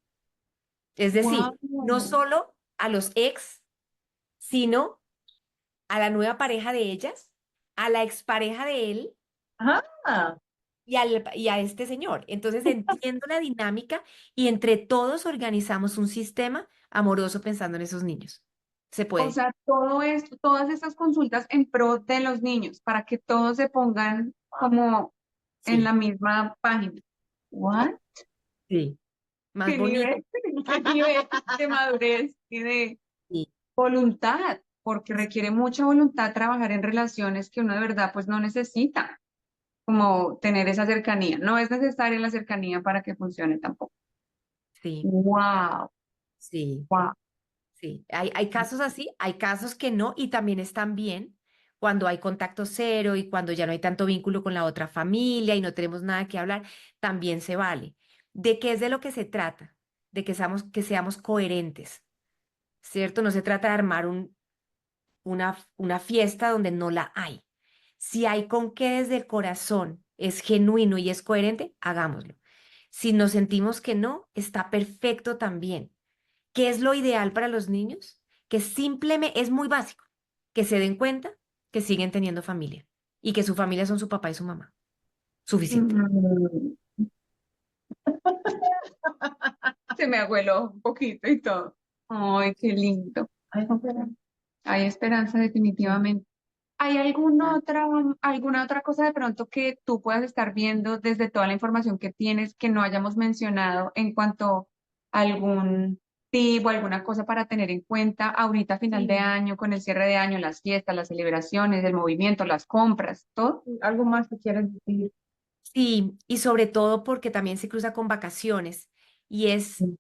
Es decir, no Wow. solo a los ex, sino a la nueva pareja de ellas, a la expareja de él Ah, y a este señor. Entonces entiendo la dinámica y entre todos organizamos un sistema amoroso pensando en esos niños. Se O puede. sea, todo esto, todas estas consultas en pro de los niños, para que todos se pongan como en la Sí, misma página. ¿What? sí. Más ¿Qué bonito. nivel, qué nivel de madurez y de Sí, voluntad? Porque requiere mucha voluntad trabajar en relaciones que uno de verdad pues no necesita, como tener esa cercanía. No es necesaria la cercanía para que funcione tampoco. sí, Wow, sí. wow. Sí, hay casos así, hay casos que no, y también están bien cuando hay contacto cero y cuando ya no hay tanto vínculo con la otra familia y no tenemos nada que hablar, también se vale. ¿De qué es de lo que se trata? De que seamos coherentes, ¿cierto? No se trata de armar una fiesta donde no la hay. Si hay con qué desde el corazón es genuino y es coherente, hagámoslo. Si nos sentimos que no, está perfecto también. ¿Qué es lo ideal para los niños? Que simplemente es muy básico, que se den cuenta que siguen teniendo familia y que su familia son su papá y su mamá. Suficiente. Mm, se me abueló un poquito y todo. Ay, qué lindo. ay, no, pero- Hay esperanza definitivamente. ¿Hay alguna otra cosa de pronto que tú puedas estar viendo desde toda la información que tienes que no hayamos mencionado en cuanto a algún tip o alguna cosa para tener en cuenta ahorita a final de Sí, año, con el cierre de año, las fiestas, las celebraciones, el movimiento, las compras, todo? sí, algo más que quieras decir. Sí, y sobre todo porque también se cruza con vacaciones y es Sí.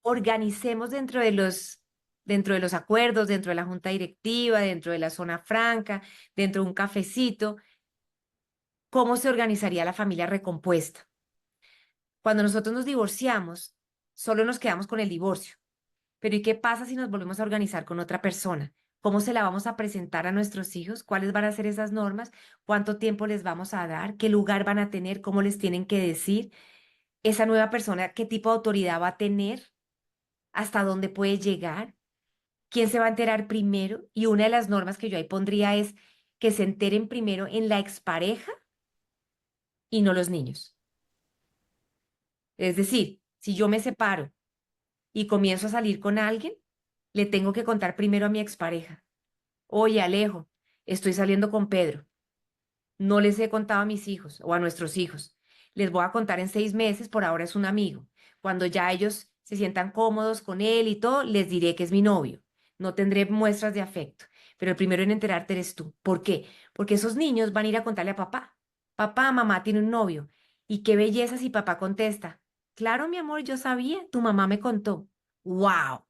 organicemos dentro de los acuerdos, dentro de la junta directiva, dentro de la zona franca, dentro de un cafecito, cómo se organizaría la familia recompuesta. Cuando nosotros nos divorciamos, solo nos quedamos con el divorcio. Pero ¿y qué pasa si nos volvemos a organizar con otra persona? ¿Cómo se la vamos a presentar a nuestros hijos? ¿Cuáles van a ser esas normas? ¿Cuánto tiempo les vamos a dar? ¿Qué lugar van a tener? ¿Cómo les tienen que decir? Esa nueva persona, ¿qué tipo de autoridad va a tener? ¿Hasta dónde puede llegar? ¿Quién se va a enterar primero? Y una de las normas que yo ahí pondría es que se enteren primero en la expareja y no los niños. Es decir, si yo me separo y comienzo a salir con alguien, le tengo que contar primero a mi expareja. Oye, Alejo, estoy saliendo con Pedro. No les he contado a mis hijos o a nuestros hijos. Les voy a contar en 6 meses, por ahora es un amigo. Cuando ya ellos se sientan cómodos con él y todo, les diré que es mi novio. No tendré muestras de afecto, pero el primero en enterarte eres tú. ¿Por qué? Porque esos niños van a ir a contarle a papá. Papá, mamá tiene un novio. Y qué belleza si papá contesta. Claro, mi amor, yo sabía, tu mamá me contó. ¡Wow!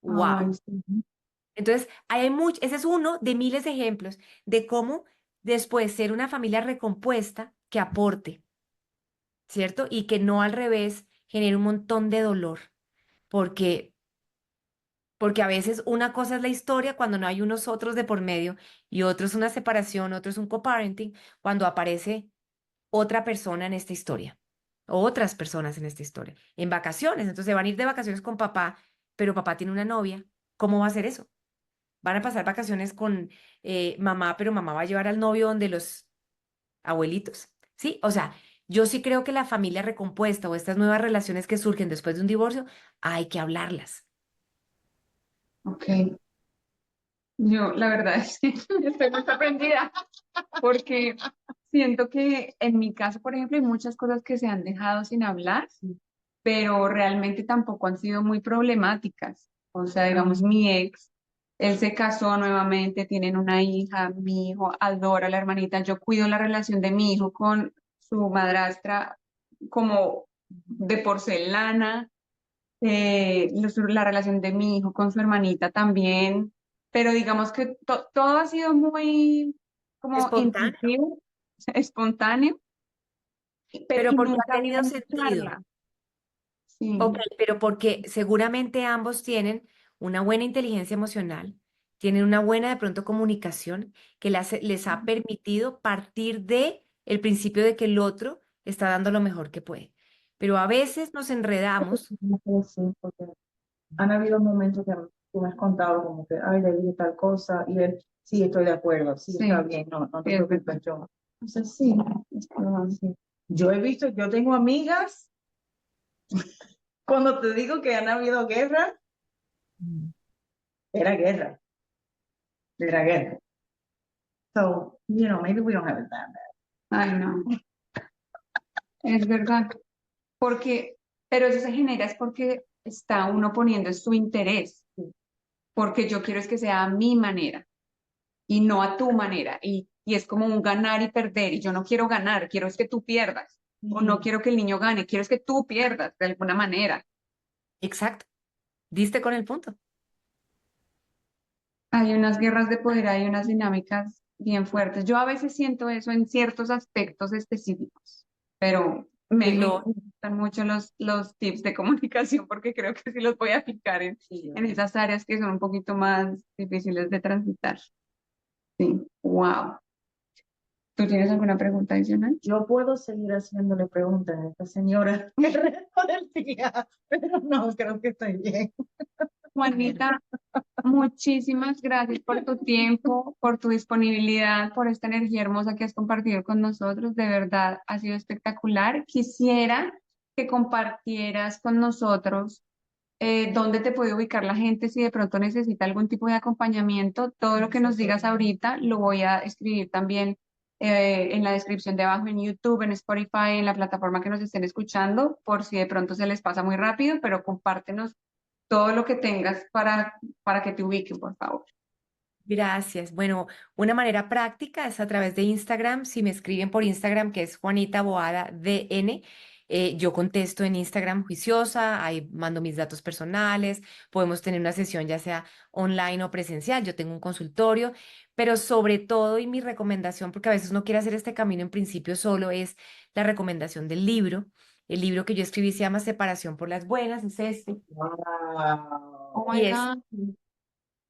¡Wow! Ay, sí. Entonces, ese es uno de miles de ejemplos de cómo después ser una familia recompuesta que aporte, ¿cierto? Y que no al revés genere un montón de dolor, porque, porque a veces una cosa es la historia cuando no hay unos otros de por medio y otro es una separación, otro es un coparenting, cuando aparece otra persona en esta historia, o otras personas en esta historia, en vacaciones. Entonces se van a ir de vacaciones con papá, pero papá tiene una novia. ¿Cómo va a ser eso? Van a pasar vacaciones con mamá, pero mamá va a llevar al novio donde los abuelitos. Sí, o sea, yo sí creo que la familia recompuesta o estas nuevas relaciones que surgen después de un divorcio, hay que hablarlas. Ok. Yo, la verdad es que estoy muy sorprendida porque siento que en mi caso, por ejemplo, hay muchas cosas que se han dejado sin hablar, pero realmente tampoco han sido muy problemáticas. O sea, digamos, mi ex, él se casó nuevamente, tienen una hija, mi hijo adora a la hermanita, yo cuido la relación de mi hijo con su madrastra como de porcelana, la relación de mi hijo con su hermanita también, pero digamos que todo ha sido muy como Espontáneo, intuitivo, espontáneo, pero y porque nunca ha había tenido una sentido. charla. Sí. Ok, pero porque seguramente ambos tienen una buena inteligencia emocional, tienen una buena de pronto comunicación que les ha permitido partir de el principio de que el otro está dando lo mejor que puede. Pero a veces nos enredamos. Sí, porque han habido momentos que tú me has contado como que, ay, le dije tal cosa, y él, sí, estoy de acuerdo, sí, Sí, está bien, no te sí, es preocupes, yo. Entonces, sí, sí. Yo he visto, yo tengo amigas, cuando te digo que han habido guerra, era guerra, era guerra. So, maybe we don't have it that bad. Ay, no, es verdad. Porque, pero eso se genera es porque está uno poniendo su interés, porque yo quiero es que sea a mi manera y no a tu manera. Y es como un ganar y perder, y yo no quiero ganar, quiero es que tú pierdas. O no quiero que el niño gane, quiero es que tú pierdas de alguna manera. Exacto, diste con el punto. Hay unas guerras de poder, hay unas dinámicas bien fuertes. Yo a veces siento eso en ciertos aspectos específicos, pero Es me lo, gustan mucho los tips de comunicación porque creo que sí los voy a aplicar en esas áreas que son un poquito más difíciles de transitar. Sí, wow. ¿Tú tienes alguna pregunta adicional? Yo puedo seguir haciéndole preguntas a esta señora el resto del día, pero no, creo que estoy bien. Juanita, muchísimas gracias por tu tiempo, por tu disponibilidad, por esta energía hermosa que has compartido con nosotros. De verdad, ha sido espectacular. Quisiera que compartieras con nosotros dónde te puede ubicar la gente si de pronto necesita algún tipo de acompañamiento. Todo lo que nos digas ahorita lo voy a escribir también en la descripción de abajo en YouTube, en Spotify, en la plataforma que nos estén escuchando, por si de pronto se les pasa muy rápido, pero compártenos todo lo que tengas para que te ubiquen, por favor. Gracias. Bueno, una manera práctica es a través de Instagram. Si me escriben por Instagram, que es Juanita Boada DN, yo contesto en Instagram juiciosa, ahí mando mis datos personales, podemos tener una sesión ya sea online o presencial. Yo tengo un consultorio, pero sobre todo y mi recomendación, porque a veces uno quiere hacer este camino en principio solo, es la recomendación del libro. El libro que yo escribí se llama Separación por las Buenas, es este. Oh Y my God.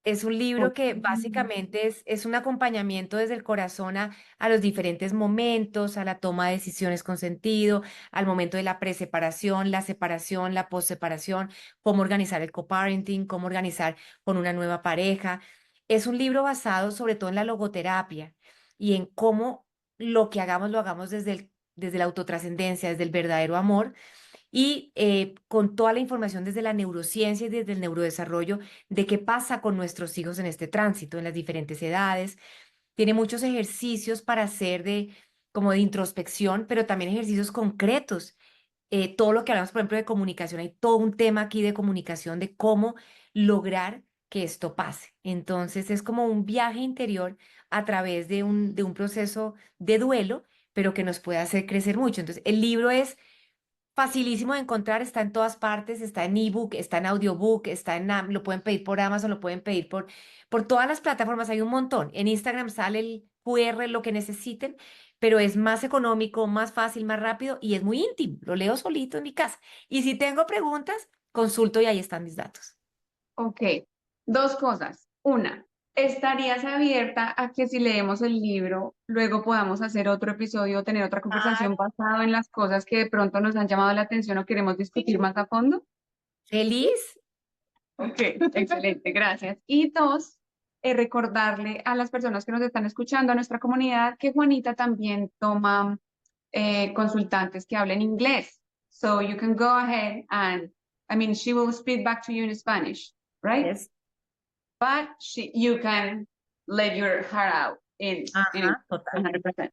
es un libro que básicamente es un acompañamiento desde el corazón a los diferentes momentos, a la toma de decisiones con sentido, al momento de la preseparación, la posseparación, cómo organizar el coparenting, cómo organizar con una nueva pareja. Es un libro basado sobre todo en la logoterapia y en cómo lo que hagamos lo hagamos desde la autotrascendencia, desde el verdadero amor y con toda la información desde la neurociencia y desde el neurodesarrollo de qué pasa con nuestros hijos en este tránsito, en las diferentes edades. Tiene muchos ejercicios para hacer como de introspección, pero también ejercicios concretos. Todo lo que hablamos, por ejemplo, de comunicación, hay todo un tema aquí de comunicación, de cómo lograr que esto pase. Entonces es como un viaje interior a través de un proceso de duelo, pero que nos puede hacer crecer mucho. Entonces el libro es facilísimo de encontrar, está en todas partes, está en ebook, está en audiobook, lo pueden pedir por Amazon, lo pueden pedir por todas las plataformas, hay un montón. En Instagram sale el QR, lo que necesiten, pero es más económico, más fácil, más rápido y es muy íntimo. Lo leo solito en mi casa. Y si tengo preguntas, consulto y ahí están mis datos. Ok, dos cosas. Una, ¿estarías abierta a que si leemos el libro, luego podamos hacer otro episodio o tener otra conversación Claro. basada en las cosas que de pronto nos han llamado la atención o queremos discutir más a fondo? Feliz. Ok, excelente, gracias. Y dos, recordarle a las personas que nos están escuchando, a nuestra comunidad, que Juanita también toma consultantes que hablen inglés. So you can go ahead and, I mean, she will speak back to you in Spanish, right? Yes. But you can let your heart out in Ajá, total. 100%.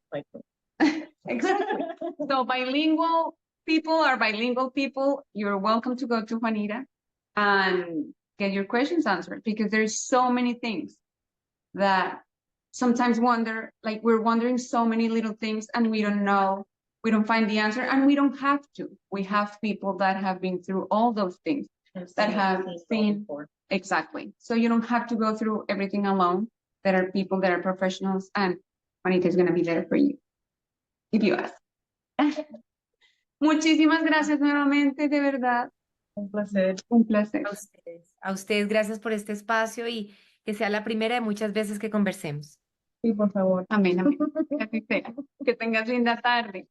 Exactly. So bilingual people, you're welcome to go to Juanita and get your questions answered because there's so many things that sometimes we're wondering so many little things and we don't know We don't find the answer, and we don't have to. We have people that have been through all those things, that have seen. Exactly. So you don't have to go through everything alone. There are people that are professionals, and Juanita is going to be there for you if you ask. Muchísimas gracias nuevamente, de verdad. Un placer. Un placer. A ustedes, gracias por este espacio y que sea la primera de muchas veces que conversemos. Sí, por favor. Amén, amén. Que así sea. Que tengas linda tarde.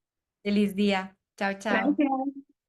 Feliz día. Chao, chao. Gracias.